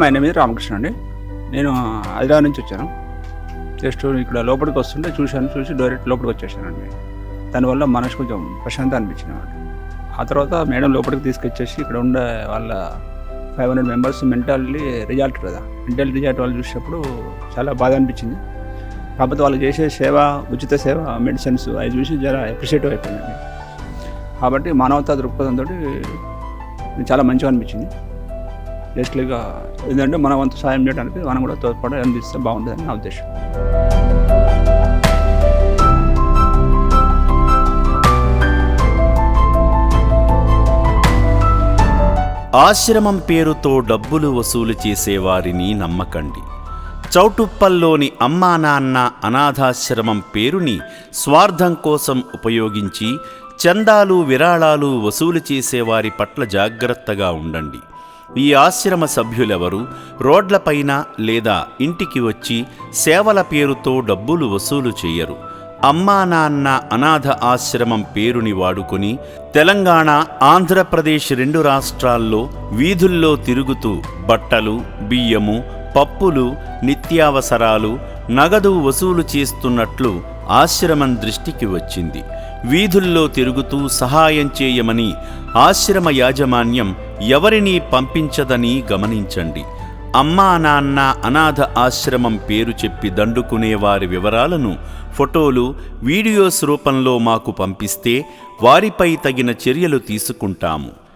My name is Ramakrishna అండి. నేను హైదరాబాద్ నుంచి వచ్చాను. జస్ట్ ఇక్కడ లోపలికి వస్తుంటే చూసి డైరెక్ట్ లోపలికి వచ్చేసానండి. దానివల్ల మనసు కొంచెం ప్రశాంతంగా అనిపించింది అన్నమాట. ఆ తర్వాత మేడం లోపలికి తీసుకొచ్చేసి ఇక్కడ ఉండే వాళ్ళ 500 మెంబర్స్ మెంటల్లీ రిజల్ట్ కదా, మెంటల్ రిజల్ట్ వాళ్ళు చూసినప్పుడు చాలా బాధ అనిపించింది. కాకపోతే వాళ్ళు చేసే సేవ, ఉచిత సేవ, మెడిసిన్స్ అవి చూసి జర అప్రిషియేటివ్ అయిపోయిందండి. కాబట్టి మానవతా దృక్పథంతో చాలా మంచిగా అనిపించింది. బేసిక్లీగా ఏంటంటే మన వంతు సాయం చేయడానికి మనం కూడా తోడ్పడి అందిస్తే బాగుంటుందని నా ఉద్దేశం. ఆశ్రమం పేరుతో డబ్బులు వసూలు చేసేవారిని నమ్మకండి. చౌటుప్పల్లోని అమ్మా నాన్న అనాథాశ్రమం పేరుని స్వార్థం కోసం ఉపయోగించి చందాలు, విరాళాలు వసూలు చేసేవారి పట్ల జాగ్రత్తగా ఉండండి. ఈ ఆశ్రమ సభ్యులెవరూ రోడ్లపైన లేదా ఇంటికి వచ్చి సేవల పేరుతో డబ్బులు వసూలు చేయరు. అమ్మా నాన్న అనాథ ఆశ్రమం పేరుని వాడుకొని తెలంగాణ, ఆంధ్రప్రదేశ్ 2 రాష్ట్రాల్లో వీధుల్లో తిరుగుతూ బట్టలు, బియ్యము, పప్పులు, నిత్యావసరాలు, నగదు వసూలు చేస్తున్నట్లు ఆశ్రమం దృష్టికి వచ్చింది. వీధుల్లో తిరుగుతూ సహాయం చేయమని ఆశ్రమ యాజమాన్యం ఎవరినీ పంపించదని గమనించండి. అమ్మా నాన్న అనాథ ఆశ్రమం పేరు చెప్పి దండుకునే వారి వివరాలను ఫోటోలు, వీడియోస్ రూపంలో మాకు పంపిస్తే వారిపై తగిన చర్యలు తీసుకుంటాము.